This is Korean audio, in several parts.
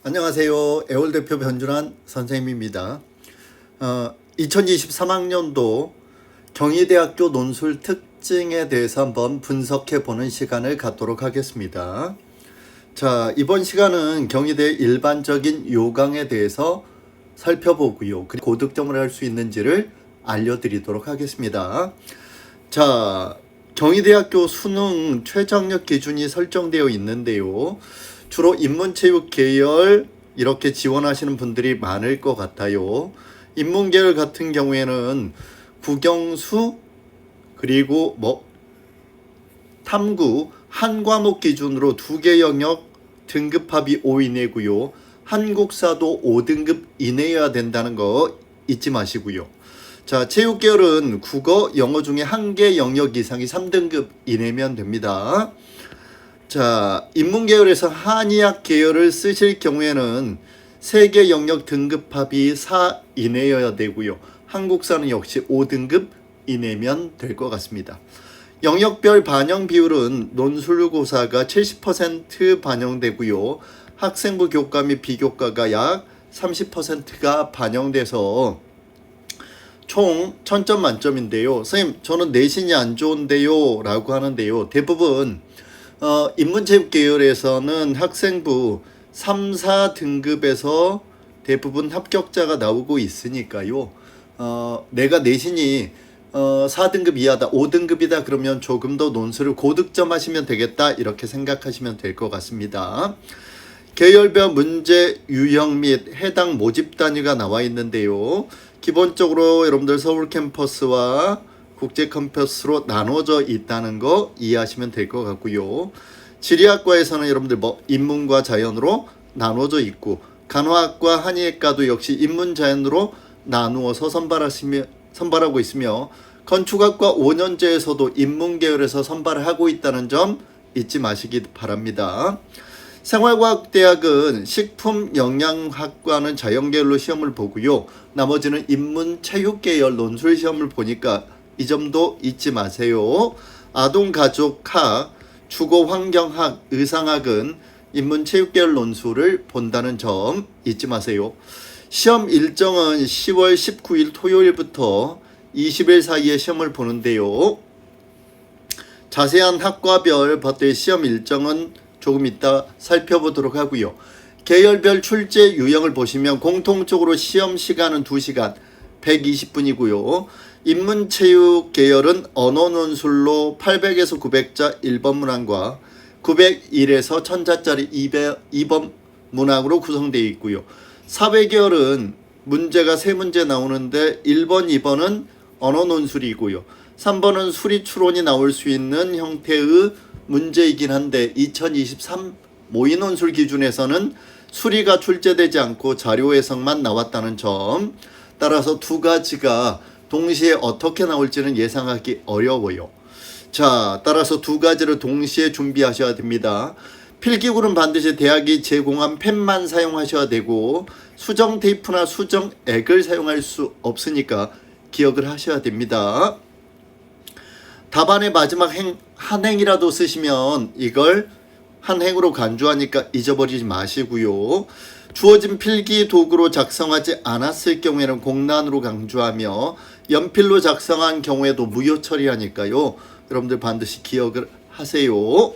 안녕하세요. 애월 대표 변준환 선생님입니다. 2023학년도 경희대학교 논술 특징에 대해서 한번 분석해 보는 시간을 갖도록 하겠습니다. 자, 이번 시간은 경희대 일반적인 요강에 대해서 살펴보고요. 그리고 고득점을 할 수 있는지를 알려드리도록 하겠습니다. 자, 경희대학교 수능 최저학력 기준이 설정되어 있는데요. 주로 인문체육 계열 이렇게 지원하시는 분들이 많을 것 같아요. 인문계열 같은 경우에는 국영수 그리고 탐구 한 과목 기준으로 2개 영역 등급합이 5 이내고요. 한국사도 5등급 이내여야 된다는 거 잊지 마시고요. 자, 체육계열은 국어, 영어 중에 한 개 영역 이상이 3등급 이내면 됩니다. 자, 인문계열에서 한의학 계열을 쓰실 경우에는 3개 영역 등급합이 4 이내여야 되고요. 한국사는 역시 5등급 이내면 될 것 같습니다. 영역별 반영 비율은 논술고사가 70% 반영되고요. 학생부 교과 및 비교과가 약 30%가 반영돼서 총 1000점 만점인데요. 선생님, 저는 내신이 안 좋은데요 라고 하는데요. 대부분 인문체육 계열에서는 학생부 3, 4등급에서 대부분 합격자가 나오고 있으니까요. 내가 내신이 4등급 이하다, 5등급이다 그러면 조금 더 논술을 고득점 하시면 되겠다 이렇게 생각하시면 될 것 같습니다. 계열별 문제 유형 및 해당 모집 단위가 나와 있는데요. 기본적으로 여러분들 서울 캠퍼스와 국제 캠퍼스로 나눠져 있다는 거 이해하시면 될 것 같고요. 지리학과에서는 여러분들 인문과 자연으로 나눠져 있고, 간호학과 한의학과도 역시 인문 자연으로 나누어서 선발하고 있으며, 건축학과 5년제에서도 인문 계열에서 선발을 하고 있다는 점 잊지 마시기 바랍니다. 생활과학대학은 식품영양학과는 자연계열로 시험을 보고요. 나머지는 인문체육계열 논술 시험을 보니까 이 점도 잊지 마세요. 아동가족학, 주거환경학, 의상학은 인문체육계열 논술을 본다는 점 잊지 마세요. 시험 일정은 10월 19일 토요일부터 20일 사이에 시험을 보는데요. 자세한 학과별 버터의 시험 일정은 조금 이따 살펴보도록 하고요. 계열별 출제 유형을 보시면 공통적으로 시험 시간은 2시간 120분이고요. 인문체육 계열은 언어 논술로 800에서 900자 1번 문항과 901에서 1000자짜리 2번 문항으로 구성되어 있고요. 사회계열은 문제가 3문제 나오는데 1번, 2번은 언어 논술이고요. 3번은 수리 추론이 나올 수 있는 형태의 문제이긴 한데 2023 모의논술 기준에서는 수리가 출제되지 않고 자료 해석만 나왔다는 점, 따라서 두 가지가 동시에 어떻게 나올지는 예상하기 어려워요. 자, 따라서 두 가지를 동시에 준비하셔야 됩니다. 필기구는 반드시 대학이 제공한 펜만 사용하셔야 되고 수정 테이프나 수정액을 사용할 수 없으니까 기억을 하셔야 됩니다. 답안의 마지막 한 행이라도 쓰시면 이걸 한 행으로 간주하니까 잊어버리지 마시고요. 주어진 필기 도구로 작성하지 않았을 경우에는 공란으로 강조하며 연필로 작성한 경우에도 무효 처리하니까요. 여러분들 반드시 기억을 하세요.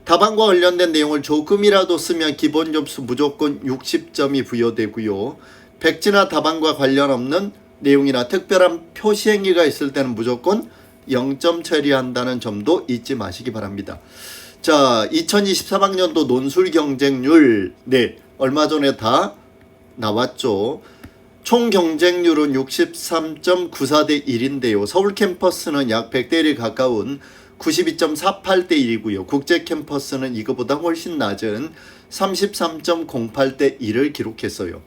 답안과 관련된 내용을 조금이라도 쓰면 기본 점수 무조건 60점이 부여되고요. 백지나 답안과 관련 없는 내용이나 특별한 표시행위가 있을 때는 무조건 0점 처리한다는 점도 잊지 마시기 바랍니다. 자, 2023학년도 논술 경쟁률, 얼마 전에 다 나왔죠. 총 경쟁률은 63.94대 1인데요. 서울 캠퍼스는 약 100대 1에 가까운 92.48대 1이고요. 국제 캠퍼스는 이거보다 훨씬 낮은 33.08대 1을 기록했어요.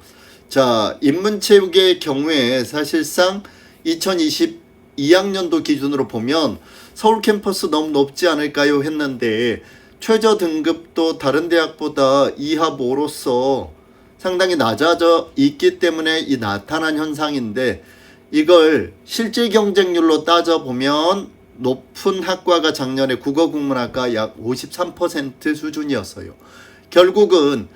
자, 인문체육의 경우에 사실상 2022학년도 기준으로 보면 서울 캠퍼스 너무 높지 않을까요 했는데 최저 등급도 다른 대학보다 2하 5로서 상당히 낮아져 있기 때문에 이 나타난 현상인데, 이걸 실제 경쟁률로 따져보면 높은 학과가 작년에 국어국문학과 약 53% 수준이었어요. 결국은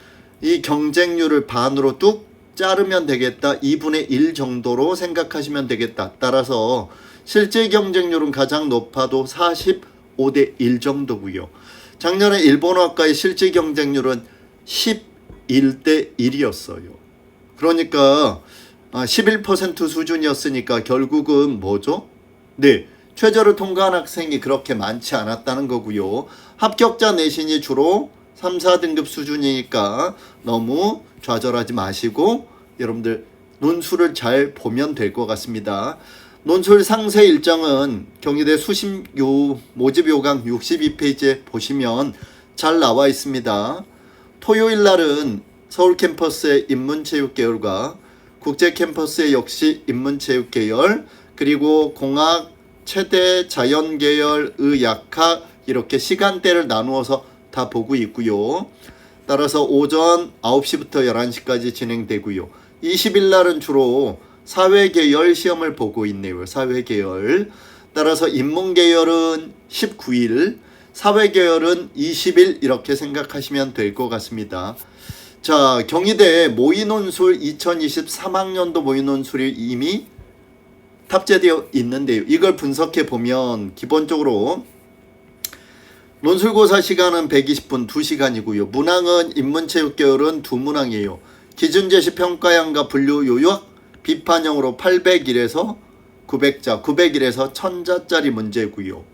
이 경쟁률을 반으로 뚝 자르면 되겠다. 2분의 1 정도로 생각하시면 되겠다. 따라서 실제 경쟁률은 가장 높아도 45대 1 정도고요. 작년에 일본어학과의 실제 경쟁률은 11대 1이었어요. 그러니까 11% 수준이었으니까 결국은 뭐죠? 네, 최저를 통과한 학생이 그렇게 많지 않았다는 거고요. 합격자 내신이 주로 3, 4등급 수준이니까 너무 좌절하지 마시고 여러분들 논술을 잘 보면 될 것 같습니다. 논술 상세 일정은 경희대 수심 모집 요강 62페이지에 보시면 잘 나와 있습니다. 토요일 날은 서울 캠퍼스의 인문체육계열과 국제 캠퍼스의 역시 인문체육계열, 그리고 공학, 체대, 자연계열, 의학학 이렇게 시간대를 나누어서 다 보고 있고요. 따라서 오전 9시부터 11시까지 진행되고요. 20일 날은 주로 사회계열 시험을 보고 있네요. 사회계열. 따라서 인문계열은 19일, 사회계열은 20일 이렇게 생각하시면 될 것 같습니다. 자, 경희대 모의논술 2023학년도 모의논술이 이미 탑재되어 있는데요. 이걸 분석해 보면 기본적으로 논술고사 시간은 120분 2시간이고요. 문항은 인문체육계열은 2문항이에요. 기준제시 평가형과 분류 요약 비판형으로 801에서 900자, 901에서 1000자짜리 문제고요.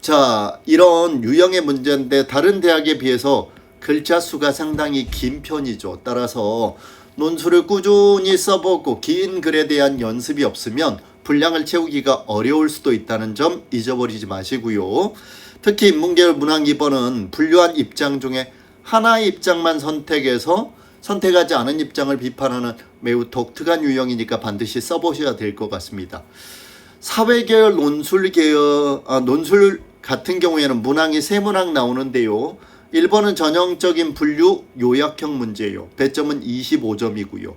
자, 이런 유형의 문제인데 다른 대학에 비해서 글자 수가 상당히 긴 편이죠. 따라서 논술을 꾸준히 써보고 긴 글에 대한 연습이 없으면 분량을 채우기가 어려울 수도 있다는 점 잊어버리지 마시고요. 특히 인문계열 문항 2번은 분류한 입장 중에 하나의 입장만 선택해서 선택하지 않은 입장을 비판하는 매우 독특한 유형이니까 반드시 써보셔야 될 것 같습니다. 사회계열 논술 같은 경우에는 문항이 3문항 나오는데요. 1번은 전형적인 분류 요약형 문제예요. 배점은 25점이고요.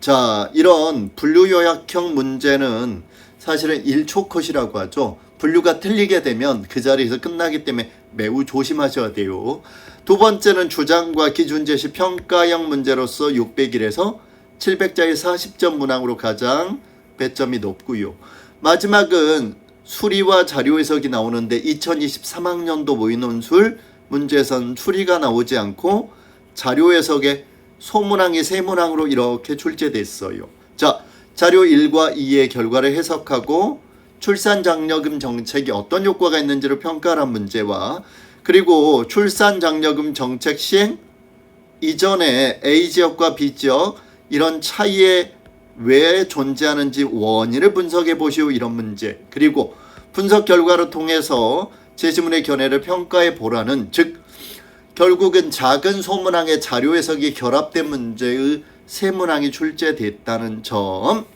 자, 이런 분류 요약형 문제는 사실은 1초 컷이라고 하죠. 분류가 틀리게 되면 그 자리에서 끝나기 때문에 매우 조심하셔야 돼요. 두 번째는 주장과 기준제시 평가형 문제로서 601에서 700자의 40점 문항으로 가장 배점이 높고요. 마지막은 수리와 자료 해석이 나오는데 2023학년도 모의논술 문제에선 수리가 나오지 않고 자료 해석에 소문항이 3문항으로 이렇게 출제됐어요. 자, 자료 1과 2의 결과를 해석하고 출산장려금 정책이 어떤 효과가 있는지를 평가한 문제와 그리고 출산장려금 정책 시행 이전에 A지역과 B지역 이런 차이에 왜 존재하는지 원인을 분석해 보시오 이런 문제, 그리고 분석 결과를 통해서 제시문의 견해를 평가해 보라는, 즉 결국은 작은 소문항의 자료 해석이 결합된 문제의 3문항이 출제됐다는 점.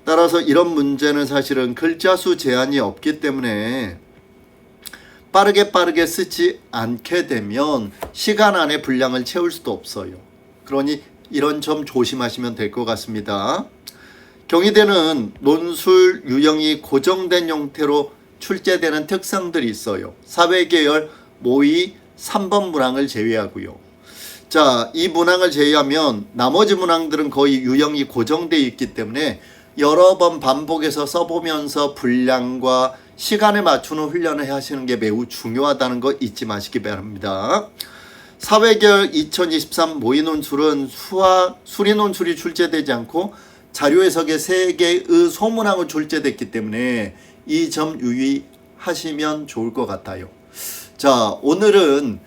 따라서 이런 문제는 사실은 글자 수 제한이 없기 때문에 빠르게 쓰지 않게 되면 시간 안에 분량을 채울 수도 없어요. 그러니 이런 점 조심하시면 될 것 같습니다. 경희대는 논술 유형이 고정된 형태로 출제되는 특성들이 있어요. 사회계열 모의 3번 문항을 제외하고요. 자, 이 문항을 제외하면 나머지 문항들은 거의 유형이 고정되어 있기 때문에 여러 번 반복해서 써보면서 분량과 시간에 맞추는 훈련을 하시는 게 매우 중요하다는 거 잊지 마시기 바랍니다. 사회계열 2023 모의논술은 수리논술이 출제되지 않고 자료 해석의 3개의 소문항을 출제됐기 때문에 이 점 유의하시면 좋을 것 같아요. 자, 오늘은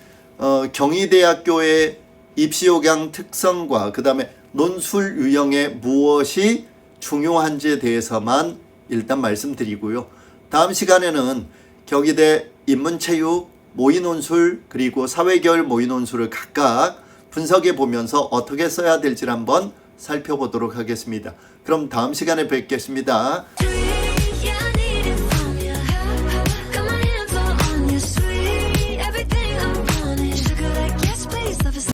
경희대학교의 입시요강 특성과 그 다음에 논술 유형에 무엇이 중요한지에 대해서만 일단 말씀드리고요. 다음 시간에는 경희대 인문체육 모의논술 그리고 사회계열 모의논술을 각각 분석해 보면서 어떻게 써야 될지를 한번 살펴보도록 하겠습니다. 그럼 다음 시간에 뵙겠습니다.